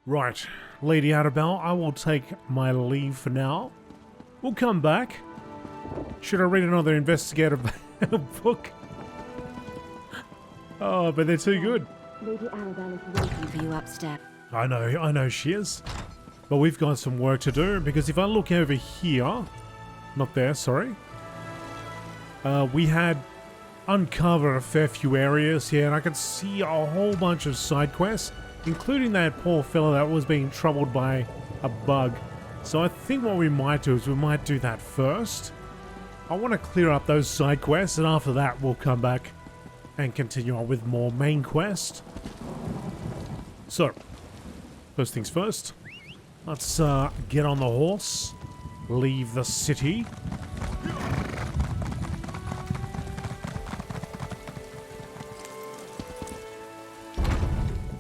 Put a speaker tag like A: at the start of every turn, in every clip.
A: Right, Lady Arabelle, I will take my leave for now. We'll come back. Should I read another investigative book? Oh, but they're too good.
B: Lady Arabelle is waiting for you upstairs.
A: I know she is. But we've got some work to do, because if I look over here... Not there, sorry. We had uncovered a fair few areas here, and I could see a whole bunch of side quests, including that poor fella that was being troubled by a bug. So I think what we might do is we might do that first. I want to clear up those side quests, and after that we'll come back and continue on with more main quest. So, first things first. Let's get on the horse, leave the city.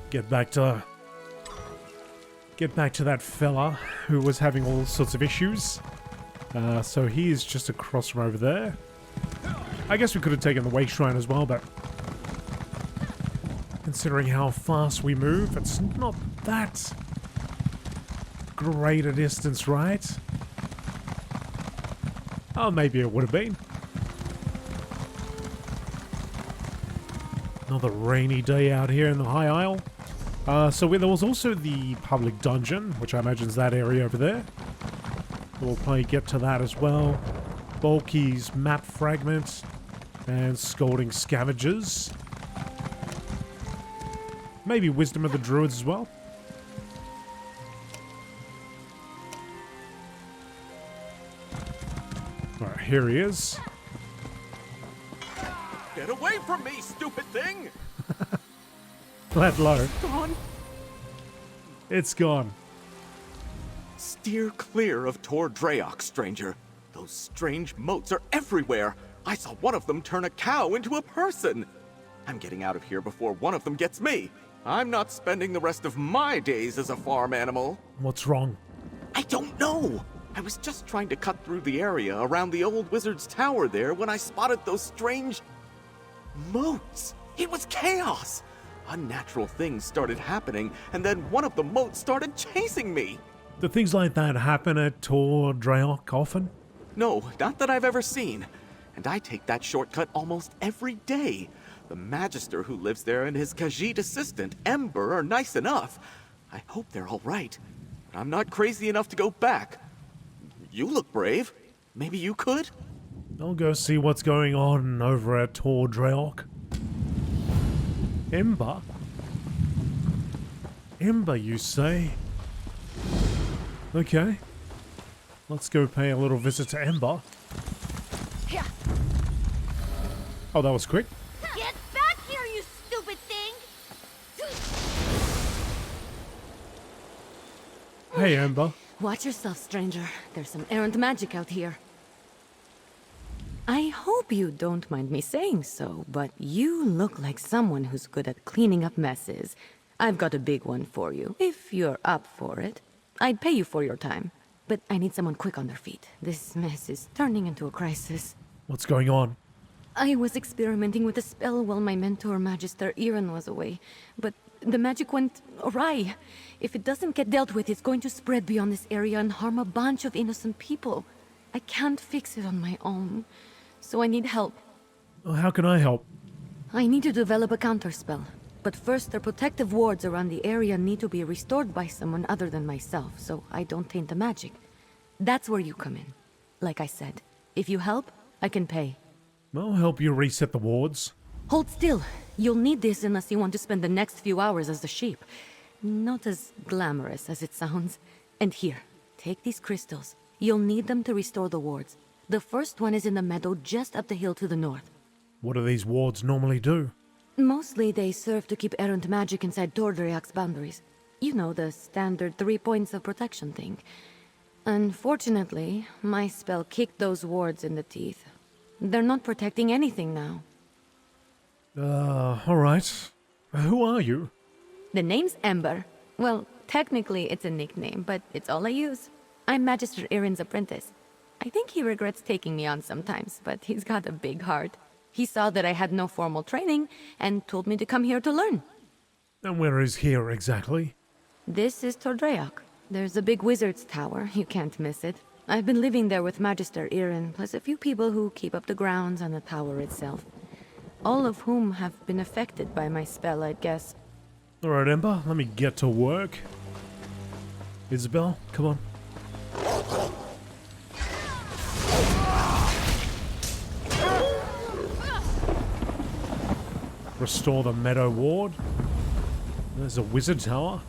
A: Get back to that fella who was having all sorts of issues. So he is just across from over there. I guess we could have taken the Wake Shrine as well, but considering how fast we move, it's not that great a distance, right? Oh, maybe it would have been. Another rainy day out here in the High Isle. So there was also the public dungeon, which I imagine is that area over there. We'll probably get to that as well. Bulky's map fragment and scolding scavengers. Maybe Wisdom of the Druids as well. Alright, here he is.
C: Get away from me, stupid thing!
A: That low.
C: Gone.
A: It's gone.
C: Steer clear of Tor Draok, stranger. Those strange moats are everywhere. I saw one of them turn a cow into a person. I'm getting out of here before one of them gets me. I'm not spending the rest of my days as a farm animal.
A: What's wrong?
C: I don't know. I was just trying to cut through the area around the old wizard's tower there when I spotted those strange moats. It was chaos. Unnatural things started happening, and then one of the moats started chasing me.
A: Do things like that happen at Tor Draok often?
C: No, not that I've ever seen. And I take that shortcut almost every day. The Magister who lives there and his Khajiit assistant, Ember, are nice enough. I hope they're all right. But I'm not crazy enough to go back. You look brave. Maybe you could?
A: I'll go see what's going on over at Tor Draok. Ember? Ember, you say? Okay. Let's go pay a little visit to Ember. Oh, that was quick.
B: Get back here, you stupid thing!
A: Hey, Ember.
B: Watch yourself, stranger. There's some errant magic out here. I hope you don't mind me saying so, but you look like someone who's good at cleaning up messes. I've got a big one for you, if you're up for it. I'd pay you for your time, but I need someone quick on their feet. This mess is turning into a crisis.
A: What's going on?
B: I was experimenting with a spell while my mentor, Magister Iran, was away, but the magic went awry. If it doesn't get dealt with, it's going to spread beyond this area and harm a bunch of innocent people. I can't fix it on my own, so I need help.
A: How can I help?
B: I need to develop a counterspell, but first their protective wards around the area need to be restored by someone other than myself, so I don't taint the magic. That's where you come in. Like I said, if you help, I can pay.
A: I'll help you reset the wards.
B: Hold still. You'll need this unless you want to spend the next few hours as a sheep. Not as glamorous as it sounds. And here, take these crystals. You'll need them to restore the wards. The first one is in the meadow just up the hill to the north.
A: What do these wards normally do?
B: Mostly they serve to keep errant magic inside Tordriak's boundaries. You know, the standard 3 points of protection thing. Unfortunately, my spell kicked those wards in the teeth. They're not protecting anything now.
A: Alright. Who are you?
B: The name's Ember. Well, technically it's a nickname, but it's all I use. I'm Magister Iran's apprentice. I think he regrets taking me on sometimes, but he's got a big heart. He saw that I had no formal training and told me to come here to learn.
A: And where is here exactly?
B: This is Tordreok. There's a big wizard's tower, you can't miss it. I've been living there with Magister Irin, plus a few people who keep up the grounds and the tower itself. All of whom have been affected by my spell, I'd guess.
A: Alright, Ember, let me get to work. Isabel, come on. Restore the Meadow Ward. There's a wizard tower.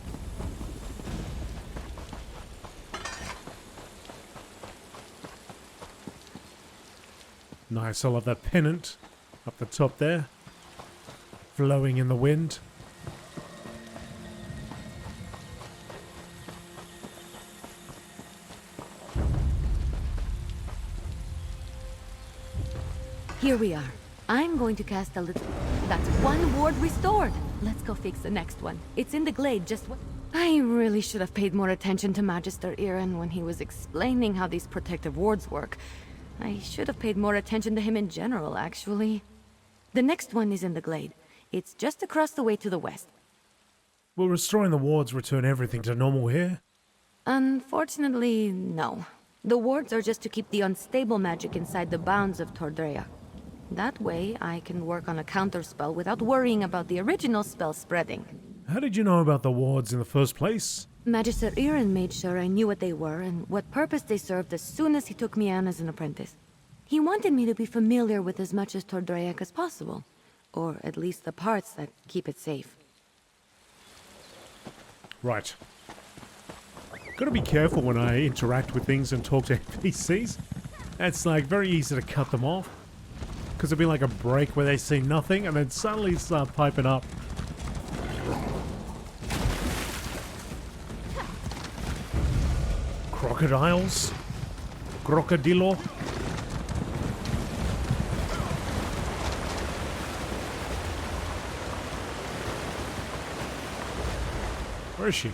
A: Nice, I love that pennant up the top there. Flowing in the wind.
B: Here we are. I'm going to cast a little... That's one ward restored! Let's go fix the next one. It's in the glade, I really should have paid more attention to Magister Irin when he was explaining how these protective wards work. I should have paid more attention to him in general, actually. The next one is in the glade. It's just across the way to the west.
A: Will restoring the wards return everything to normal here?
B: Unfortunately, no. The wards are just to keep the unstable magic inside the bounds of Tordrea. That way, I can work on a counterspell without worrying about the original spell spreading.
A: How did you know about the wards in the first place?
B: Magister Irin made sure I knew what they were and what purpose they served as soon as he took me on as an apprentice. He wanted me to be familiar with as much as Tordreac as possible, or at least the parts that keep it safe.
A: Right. Gotta be careful when I interact with things and talk to NPCs. It's like very easy to cut them off. Because it'd be like a break where they see nothing and then suddenly start piping up. Crocodiles? Crocodilo? Where is she?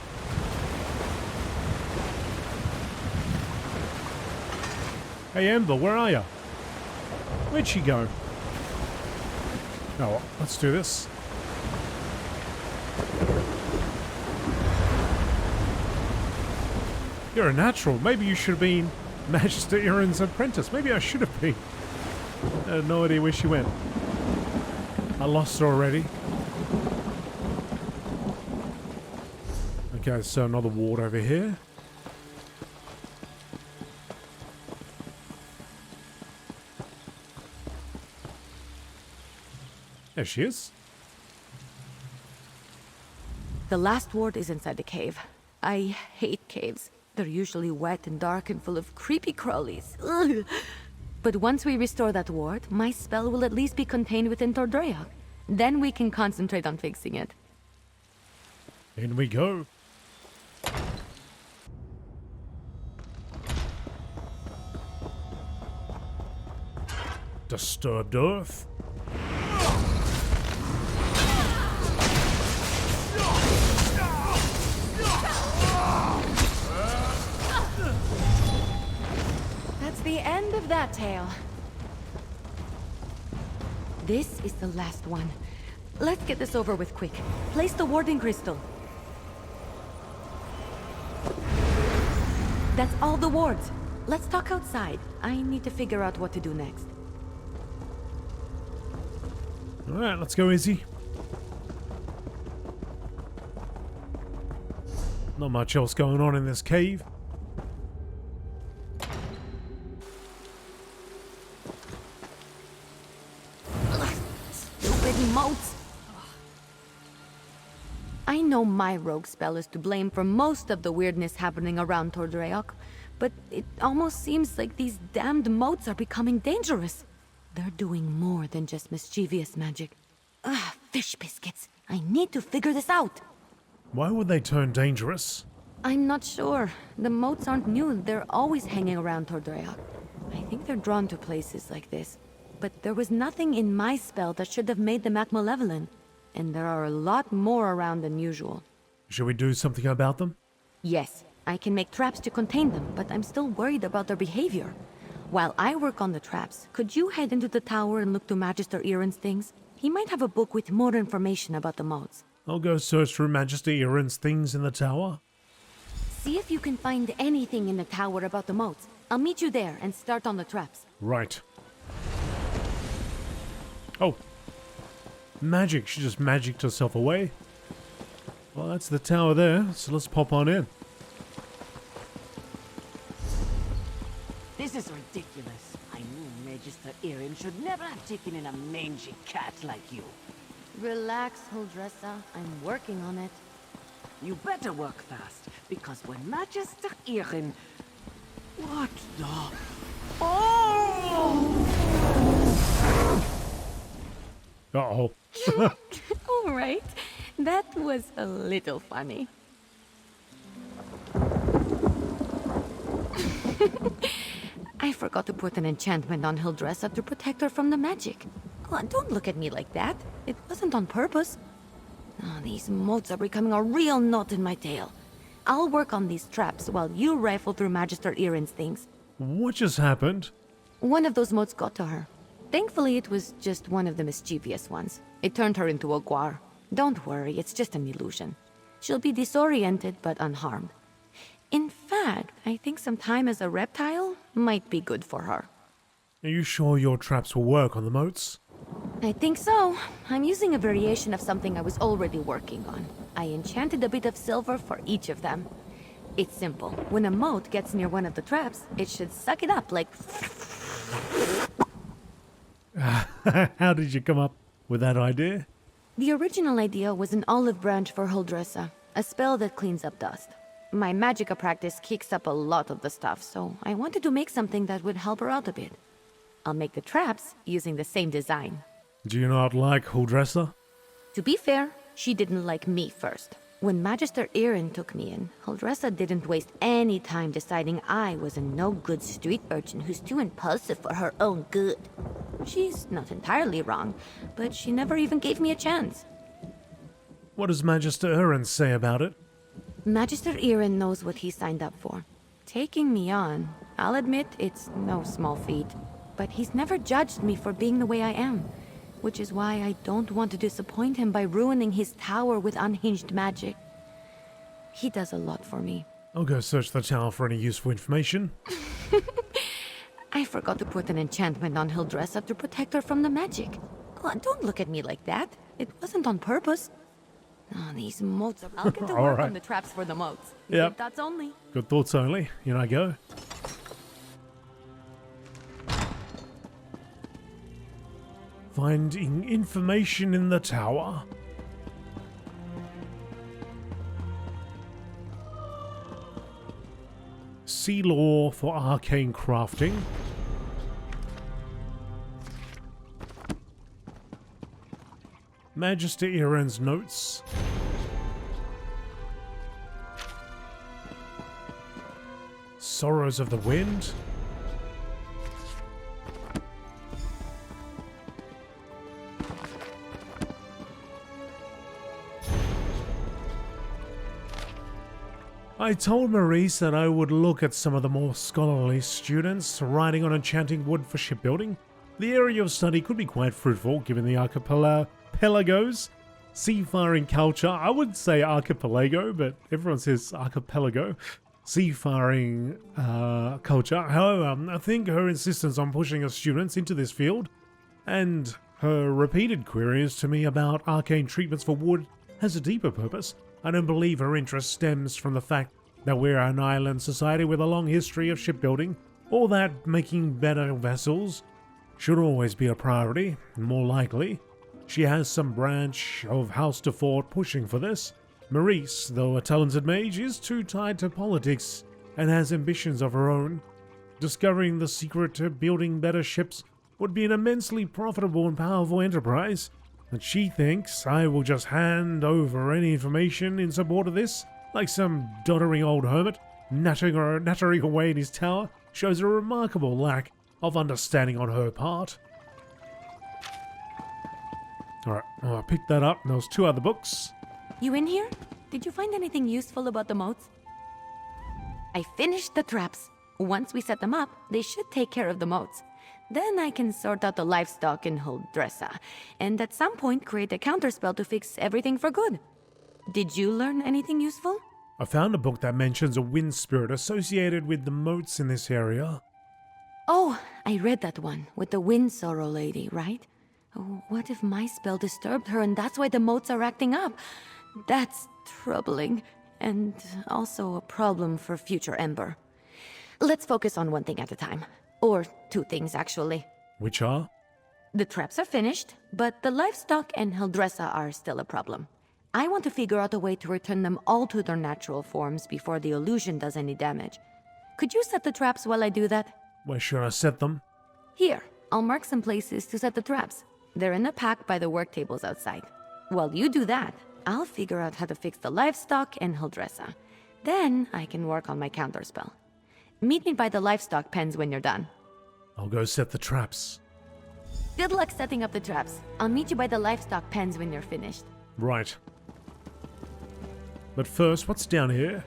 A: Hey Ember, where are you? Where'd she go? Oh, let's do this. You're a natural. Maybe you should have been Magister Irin's apprentice. Maybe I should have been. I had no idea where she went. I lost her already. Okay, so another ward over here. There she is.
B: The last ward is inside the cave. I hate caves. They're usually wet and dark and full of creepy crawlies. Ugh. But once we restore that ward, my spell will at least be contained within Tordrea. Then we can concentrate on fixing it.
A: In we go. Disturbed Earth.
B: That's the end of that tale. This is the last one. Let's get this over with quick. Place the warding crystal. That's all the wards. Let's talk outside. I need to figure out what to do next.
A: Alright, let's go, Izzy. Not much else going on in this cave.
B: Stupid moats! I know my rogue spell is to blame for most of the weirdness happening around Tordreok, but it almost seems like these damned moats are becoming dangerous. They're doing more than just mischievous magic. Ugh, fish biscuits. I need to figure this out.
A: Why would they turn dangerous?
B: I'm not sure. The moats aren't new. They're always hanging around Tordreok. I think they're drawn to places like this. But there was nothing in my spell that should have made them act malevolent. And there are a lot more around than usual.
A: Should we do something about them?
B: Yes, I can make traps to contain them, but I'm still worried about their behavior. While I work on the traps, could you head into the tower and look to Magister Irin's things? He might have a book with more information about the moats.
A: I'll go search through Majesty Erin's things in the tower.
B: See if you can find anything in the tower about the moats. I'll meet you there and start on the traps.
A: Right. Oh. Magic. She just magicked herself away. Well, that's the tower there, so let's pop on in.
D: This is ridiculous. I knew Magister Erin should never have taken in a mangy cat like you.
B: Relax, Huldressa. I'm working on it.
D: You better work fast, because when Magister Erin... What the... Oh!
A: Uh-oh.
B: All right. That was a little funny. I forgot to put an enchantment on Huldressa to protect her from the magic. Oh, don't look at me like that. It wasn't on purpose. Oh, these moats are becoming a real knot in my tail. I'll work on these traps while you rifle through Magister Erin's things.
A: What just happened?
B: One of those moats got to her. Thankfully, it was just one of the mischievous ones. It turned her into a guar. Don't worry, it's just an illusion. She'll be disoriented but unharmed. In fact, I think some time as a reptile might be good for her.
A: Are you sure your traps will work on the moats?
B: I think so. I'm using a variation of something I was already working on. I enchanted a bit of silver for each of them. It's simple. When a moat gets near one of the traps, it should suck it up like...
A: How did you come up with that idea?
B: The original idea was an olive branch for Huldressa, a spell that cleans up dust. My magicka practice kicks up a lot of the stuff, so I wanted to make something that would help her out a bit. I'll make the traps using the same design.
A: Do you not like Huldressa?
B: To be fair, she didn't like me first. When Magister Erin took me in, Huldressa didn't waste any time deciding I was a no-good street urchin who's too impulsive for her own good. She's not entirely wrong, but she never even gave me a chance.
A: What does Magister Erin say about it?
B: Magister Erin knows what he signed up for. Taking me on, I'll admit it's no small feat, but he's never judged me for being the way I am, which is why I don't want to disappoint him by ruining his tower with unhinged magic. He does a lot for me.
A: I'll go search the tower for any useful information.
B: I forgot to put an enchantment on Huldressa to protect her from the magic. Oh, don't look at me like that. It wasn't on purpose. Oh, these moats are... I'll get to work on the traps for the moats.
A: Yep.
B: Good thoughts only.
A: Good thoughts only. In I go. Finding information in the tower. Sea lore for arcane crafting. Magister Erin's notes. Sorrows of the Wind. I told Maurice that I would look at some of the more scholarly students writing on enchanting wood for shipbuilding. The area of study could be quite fruitful given the archipelago's seafaring culture. I would say archipelago, but everyone says archipelago. Seafaring culture. However, I think her insistence on pushing her students into this field and her repeated queries to me about arcane treatments for wood has a deeper purpose. I don't believe her interest stems from the fact that we're an island society with a long history of shipbuilding, or that making better vessels should always be a priority. More likely, she has some branch of House de Fort pushing for this. Maurice, though a talented mage, is too tied to politics and has ambitions of her own. Discovering the secret to building better ships would be an immensely profitable and powerful enterprise, and she thinks I will just hand over any information in support of this, like some doddering old hermit nattering away in his tower, shows a remarkable lack of understanding on her part. Alright, I picked that up, and there was 2 other books.
B: You in here? Did you find anything useful about the moats? I finished the traps. Once we set them up, they should take care of the moats. Then I can sort out the livestock in Huldressa, and at some point create a counterspell to fix everything for good. Did you learn anything useful?
A: I found a book that mentions a wind spirit associated with the moats in this area.
B: Oh, I read that one, with the wind sorrow lady, right? Oh, what if my spell disturbed her and that's why the moats are acting up? That's troubling, and also a problem for future Ember. Let's focus on one thing at a time. Or two things, actually.
A: Which are?
B: The traps are finished, but the livestock and Hildressa are still a problem. I want to figure out a way to return them all to their natural forms before the illusion does any damage. Could you set the traps while I do that?
A: Where should I set them?
B: Here, I'll mark some places to set the traps. They're in a pack by the work tables outside. While you do that, I'll figure out how to fix the livestock and Hildressa. Then I can work on my counterspell. Meet me by the livestock pens when you're done.
A: I'll go set the traps.
B: Good luck setting up the traps. I'll meet you by the livestock pens when you're finished.
A: Right. But first, what's down here?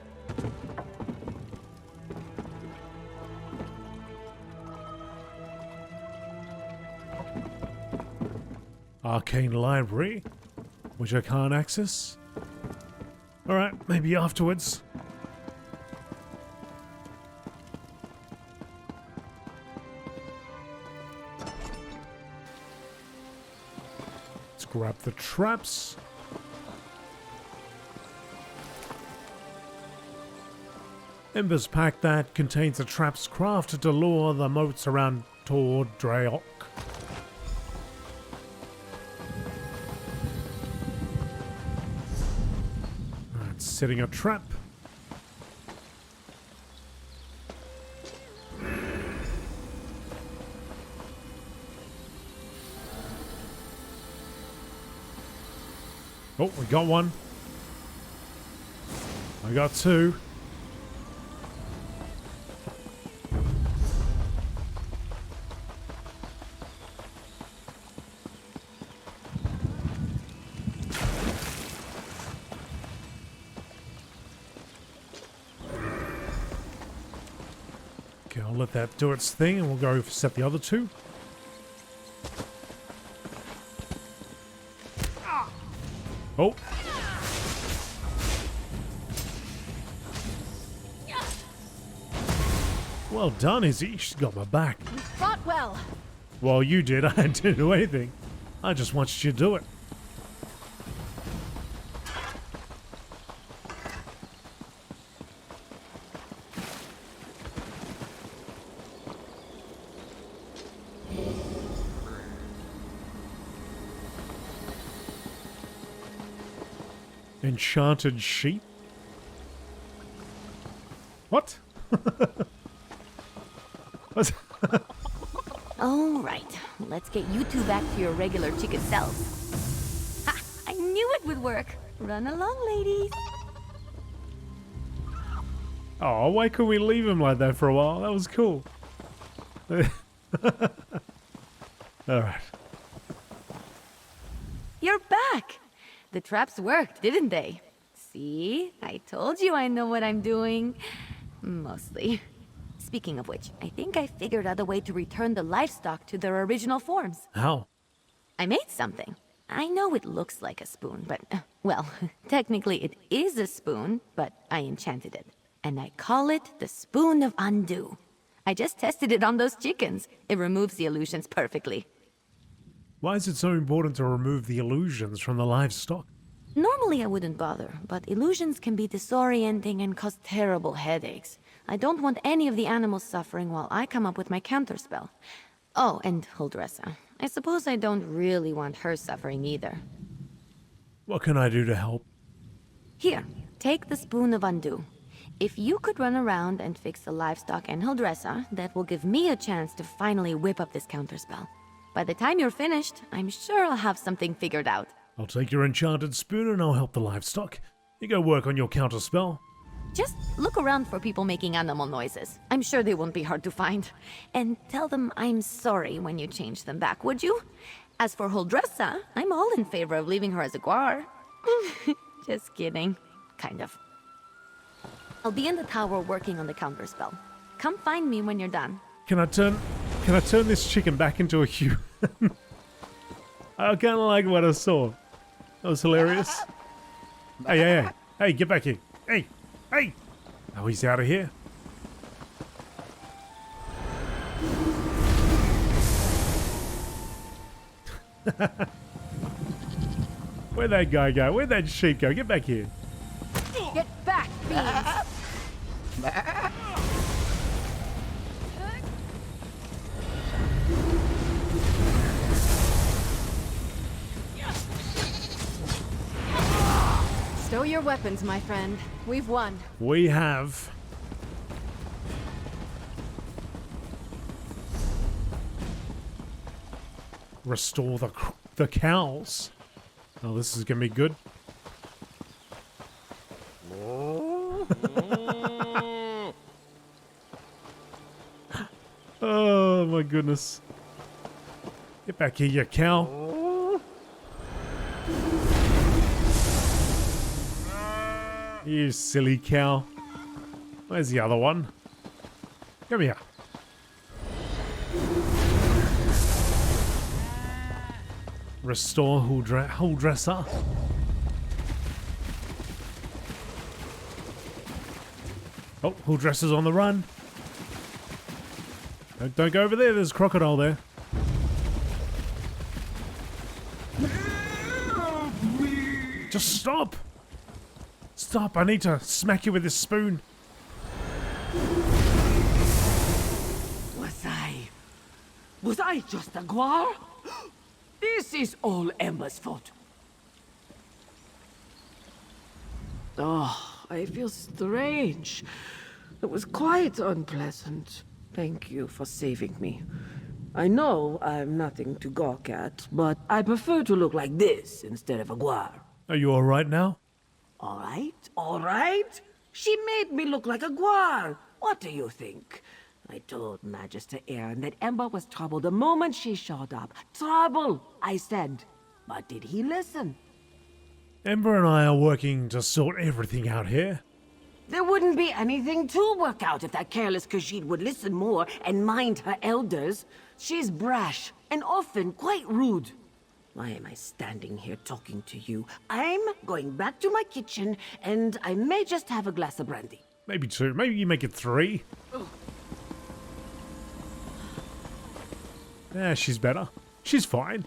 A: Arcane library, which I can't access. Alright, maybe afterwards. Let's grab the traps. Ember's pack that contains the traps crafted to lure the moats around toward Drayok. Alright, setting a trap. Oh, we got one. I got two. Okay, I'll let that do its thing and we'll go set the other two. Oh. Well done, Izzy. She's got my back.
B: You fought well.
A: Well, you did. I didn't do anything. I just watched you do it. Enchanted sheep? What? What?
B: All right, let's get you two back to your regular chicken selves. Ha! I knew it would work. Run along, ladies.
A: Oh, why couldn't we leave him like that for a while? That was cool. Alright.
B: You're back. The traps worked, didn't they? See? I told you I know what I'm doing. Mostly. Speaking of which, I think I figured out a way to return the livestock to their original forms.
A: How?
B: I made something. I know it looks like a spoon, but, well, technically it is a spoon, but I enchanted it. And I call it the Spoon of Undo. I just tested it on those chickens. It removes the illusions perfectly.
A: Why is it so important to remove the illusions from the livestock?
B: Normally I wouldn't bother, but illusions can be disorienting and cause terrible headaches. I don't want any of the animals suffering while I come up with my counterspell. Oh, and Hildressa. I suppose I don't really want her suffering either.
A: What can I do to help?
B: Here, take the Spoon of Undo. If you could run around and fix the livestock and Hildressa, that will give me a chance to finally whip up this counterspell. By the time you're finished, I'm sure I'll have something figured out.
A: I'll take your enchanted spoon and I'll help the livestock. You go work on your counterspell.
B: Just look around for people making animal noises. I'm sure they won't be hard to find. And tell them I'm sorry when you change them back, would you? As for Hildressa, I'm all in favor of leaving her as a guar. Just kidding. Kind of. I'll be in the tower working on the counterspell. Come find me when you're done.
A: Can I turn this chicken back into a human? I kind of like what I saw. That was hilarious. Hey, hey, hey. Hey, get back here. Hey, hey. Oh, he's out of here. Where'd that guy go? Where'd that sheep go? Get back here.
B: Get back, fiends! Stow your weapons, my friend. We've won.
A: We have. Restore the cows. Oh, this is gonna be good. Oh my goodness. Get back here, you cow. You silly cow. Where's the other one? Come here. Restore hull dresser. Oh, hull dresser's on the run. Don't go over there. There's a crocodile there. Just stop. Stop. I need to smack you with this spoon.
D: Was I just a guar? This is all Ember's fault. Oh, I feel strange. It was quite unpleasant. Thank you for saving me. I know I'm nothing to gawk at, but I prefer to look like this instead of a guar.
A: Are you alright now?
D: All right. She made me look like a guar. What do you think? I told Magister Aaron that Ember was trouble the moment she showed up. Trouble, I said. But did he listen?
A: Ember and I are working to sort everything out here.
D: There wouldn't be anything to work out if that careless Khajiit would listen more and mind her elders. She's brash and often quite rude. Why am I standing here talking to you? I'm going back to my kitchen, and I may just have a glass of brandy.
A: Maybe 2. Maybe you make it 3. Yeah, she's better. She's fine.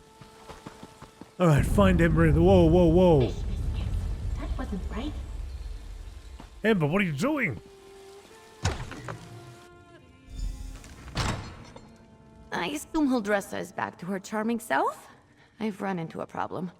A: Alright, find Ember in the... Whoa.
E: That wasn't right.
A: Ember, what are you doing?
B: I assume Huldressa is back to her charming self. I've run into a problem.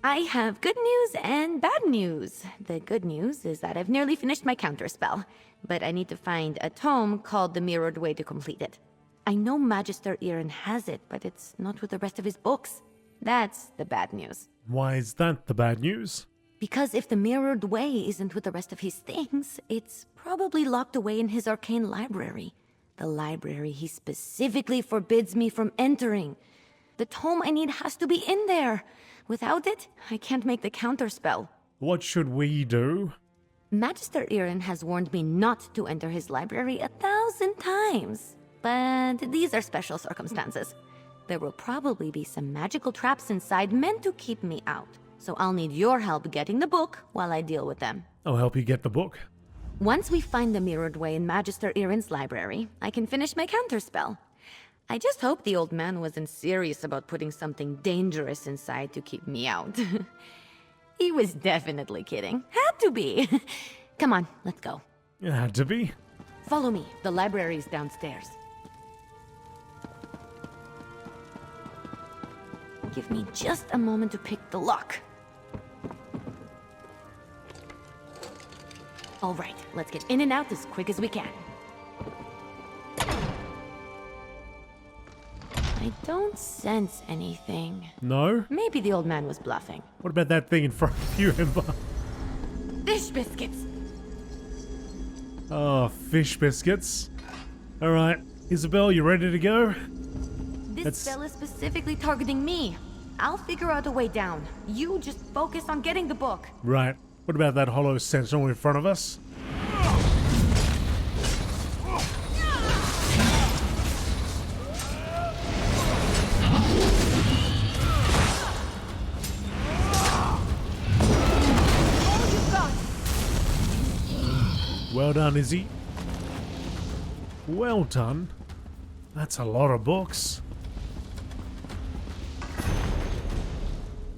B: I have good news and bad news. The good news is that I've nearly finished my counterspell, but I need to find a tome called The Mirrored Way to complete it. I know Magister Aaron has it, but it's not with the rest of his books. That's the bad news.
A: Why is that the bad news?
B: Because if the Mirrored Way isn't with the rest of his things, it's probably locked away in his arcane library. The library he specifically forbids me from entering. The tome I need has to be in there. Without it, I can't make the counterspell.
A: What should we do?
B: Magister Aaron has warned me not to enter his library 1,000 times. But these are special circumstances. There will probably be some magical traps inside meant to keep me out. So I'll need your help getting the book while I deal with them.
A: I'll help you get the book.
B: Once we find the Mirrored Way in Magister Aaron's library, I can finish my counterspell. I just hope the old man wasn't serious about putting something dangerous inside to keep me out. He was definitely kidding. Had to be. Come on, let's go.
A: It had to be.
B: Follow me. The library is downstairs. Give me just a moment to pick the lock. All right, let's get in and out as quick as we can. I don't sense anything.
A: No?
B: Maybe the old man was bluffing.
A: What about that thing in front of you, Ember?
B: Fish biscuits!
A: Oh, fish biscuits. Alright, Isabel, you ready to go?
B: This spell is specifically targeting me. I'll figure out a way down. You just focus on getting the book.
A: Right. What about that hollow sentinel in front of us? Well done, Izzy. Well done. That's a lot of books.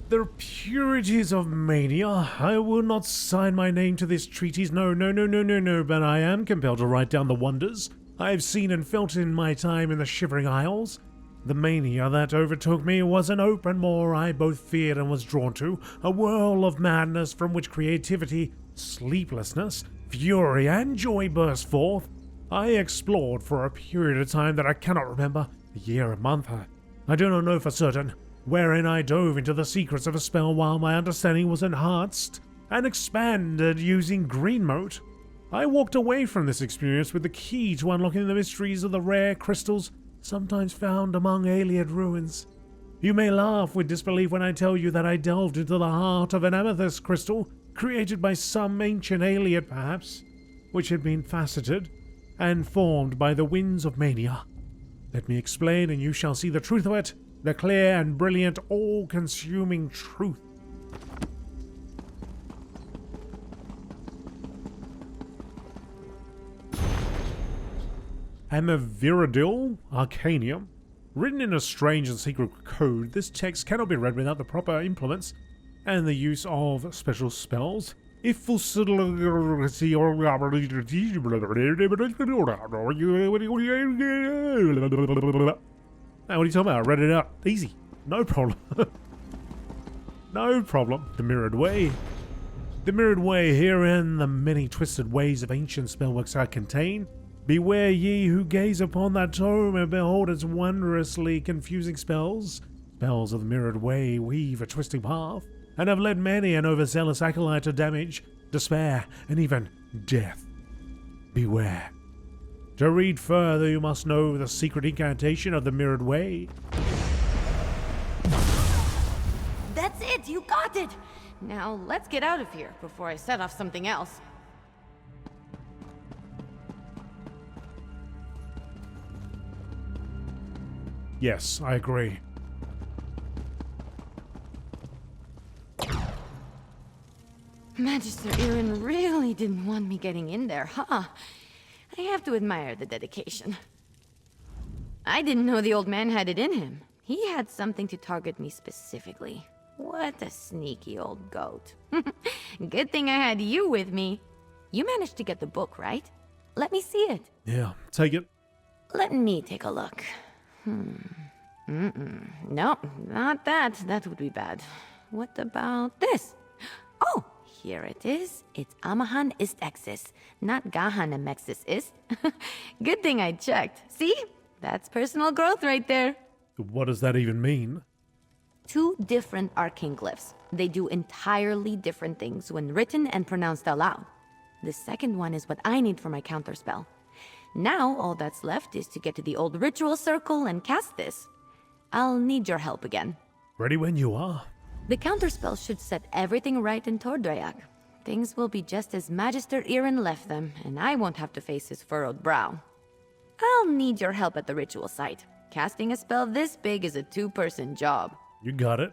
A: The purities of mania. I will not sign my name to this treatise. No, but I am compelled to write down the wonders I have seen and felt in my time in the Shivering Isles. The mania that overtook me was an open maw I both feared and was drawn to, a whirl of madness from which creativity, sleeplessness, fury, and joy burst forth. I explored for a period of time that I cannot remember, a year, a month, I do not know for certain, wherein I dove into the secrets of a spell while my understanding was enhanced and expanded using green moat. I walked away from this experience with the key to unlocking the mysteries of the rare crystals sometimes found among alien ruins. You may laugh with disbelief when I tell you that I delved into the heart of an amethyst crystal created by some ancient alien perhaps, which had been faceted and formed by the winds of mania. Let me explain and you shall see the truth of it, the clear and brilliant all-consuming truth. Viridil Arcanium. Written in a strange and secret code, this text cannot be read without the proper implements and the use of special spells. If what are you talking about? I read it out. Easy. No problem. No problem. The Mirrored Way. The Mirrored Way, herein the many twisted ways of ancient spellworks are contained. Beware ye who gaze upon that tome and behold its wondrously confusing spells. Spells of the Mirrored Way weave a twisting path, and have led many an overzealous acolyte to damage, despair, and even death. Beware. To read further, you must know the secret incantation of the Mirrored Way.
B: That's it! You got it! Now let's get out of here before I set off something else.
A: Yes, I agree.
B: Magister Irin really didn't want me getting in there, huh? I have to admire the dedication. I didn't know the old man had it in him. He had something to target me specifically. What a sneaky old goat. Good thing I had you with me. You managed to get the book, right? Let me see it.
A: Yeah, take it.
B: Let me take a look. No, not that. That would be bad. What about this? Oh, here it is. It's Amahan ist exis, not Gahan emexis ist. Good thing I checked. See? That's personal growth right there.
A: What does that even mean?
B: 2 different arcane glyphs. They do entirely different things when written and pronounced aloud. The second one is what I need for my counterspell. Now, all that's left is to get to the old ritual circle and cast this. I'll need your help again.
A: Ready when you are.
B: The counterspell should set everything right in Tordreyak. Things will be just as Magister Irin left them, and I won't have to face his furrowed brow. I'll need your help at the ritual site. Casting a spell this big is a 2-person job.
A: You got it.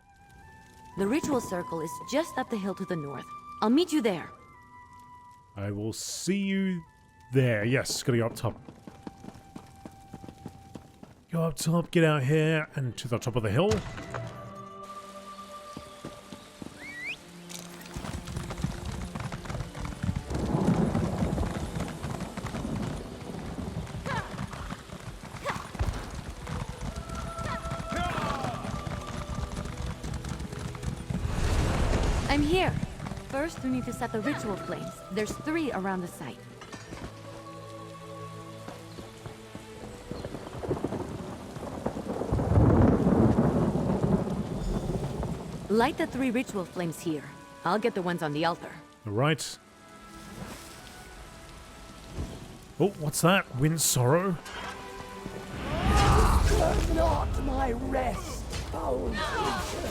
B: The ritual circle is just up the hill to the north. I'll meet you there.
A: I will see you there. Yes, gotta go up top. Go up top, get out here, and to the top of the hill.
B: I'm here. First, we need to set the ritual flames. There's 3 around the site. Light the 3 ritual flames here. I'll get the ones on the altar.
A: All right. Oh, what's that? Wind sorrow?
F: Disturb not my rest, foul creature.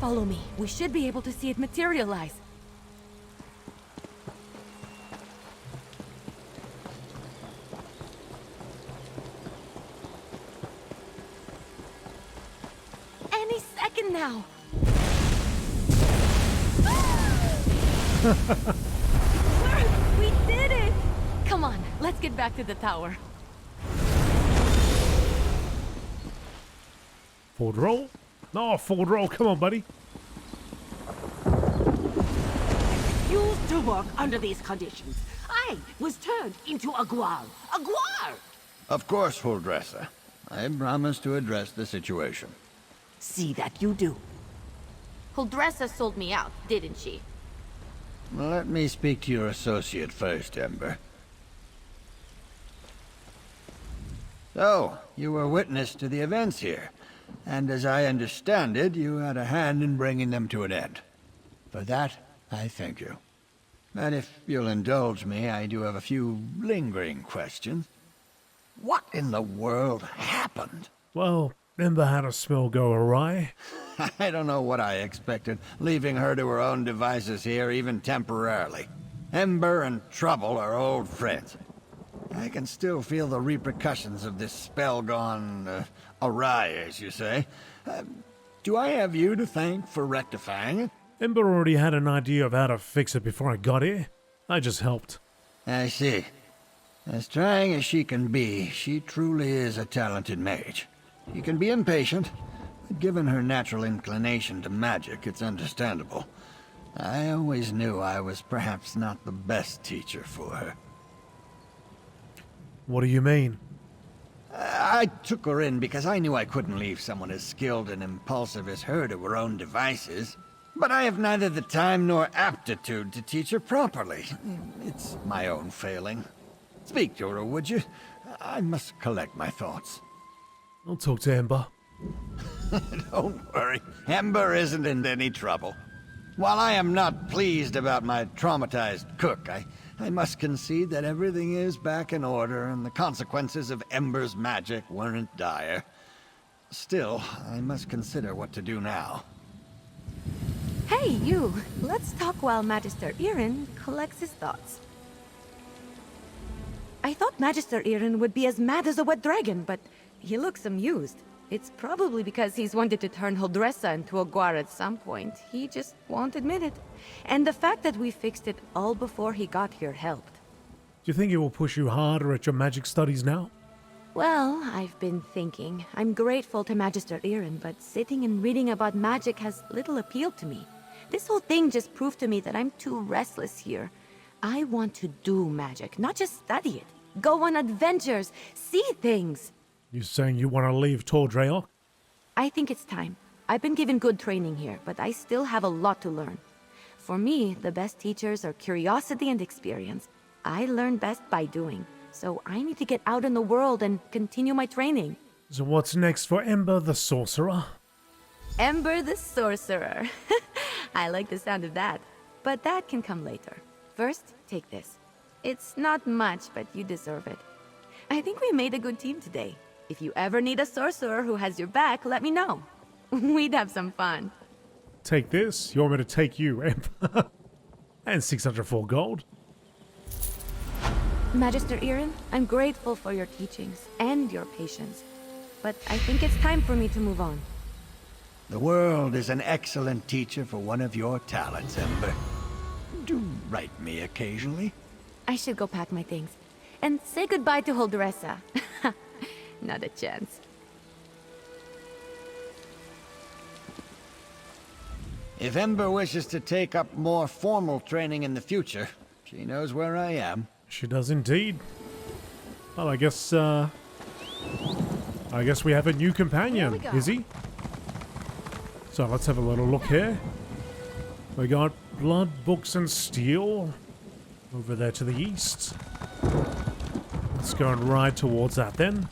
B: Follow me. We should be able to see it materialize. Any second now. We did it! Come on, let's get back to the tower.
A: Forward roll? No, forward roll. Come on, buddy.
D: Used to work under these conditions. I was turned into a guar. A guar!
G: Of course, Huldressa. I promise to address the situation.
D: See that you do.
B: Huldressa sold me out, didn't she?
G: Let me speak to your associate first, Ember. So, you were witness to the events here, and as I understand it, you had a hand in bringing them to an end. For that, I thank you. And if you'll indulge me, I do have a few lingering questions. What in the world happened?
A: Well, Ember had a spell go awry.
G: I don't know what I expected, leaving her to her own devices here, even temporarily. Ember and Trouble are old friends. I can still feel the repercussions of this spell gone awry, as you say. Do I have you to thank for rectifying it?
A: Ember already had an idea of how to fix it before I got here. I just helped.
G: I see. As trying as she can be, she truly is a talented mage. She can be impatient, but given her natural inclination to magic, it's understandable. I always knew I was perhaps not the best teacher for her.
A: What do you mean?
G: I took her in because I knew I couldn't leave someone as skilled and impulsive as her to her own devices. But I have neither the time nor aptitude to teach her properly. It's my own failing. Speak to her, would you? I must collect my thoughts.
A: I'll talk to Ember.
G: Don't worry. Ember isn't in any trouble. While I am not pleased about my traumatized cook, I must concede that everything is back in order and the consequences of Ember's magic weren't dire. Still, I must consider what to do now.
B: Hey, you! Let's talk while Magister Irin collects his thoughts. I thought Magister Irin would be as mad as a wet dragon, but he looks amused. It's probably because he's wanted to turn Huldressa into a guar at some point. He just won't admit it. And the fact that we fixed it all before he got here helped.
A: Do you think it will push you harder at your magic studies now?
B: Well, I've been thinking. I'm grateful to Magister Irin, but sitting and reading about magic has little appeal to me. This whole thing just proved to me that I'm too restless here. I want to do magic, not just study it. Go on adventures, see things.
A: You saying you want to leave Tordreok?
B: I think it's time. I've been given good training here, but I still have a lot to learn. For me, the best teachers are curiosity and experience. I learn best by doing, so I need to get out in the world and continue my training.
A: So what's next for Ember the Sorcerer?
B: Ember the Sorcerer. I like the sound of that. But that can come later. First, take this. It's not much, but you deserve it. I think we made a good team today. If you ever need a sorcerer who has your back, let me know. We'd have some fun.
A: Take this. You want me to take you, Ember? And 604 gold.
B: Magister Irin, I'm grateful for your teachings and your patience. But I think it's time for me to move on.
G: The world is an excellent teacher for one of your talents, Ember. Do write me occasionally.
B: I should go pack my things. And say goodbye to Huldressa. Not a chance.
G: If Ember wishes to take up more formal training in the future, she knows where I am.
A: She does indeed. Well, I guess we have a new companion,
B: Here we go.
A: is he? So let's have a little look here. We got blood, books, and steel over there to the east. Let's go and ride towards that then.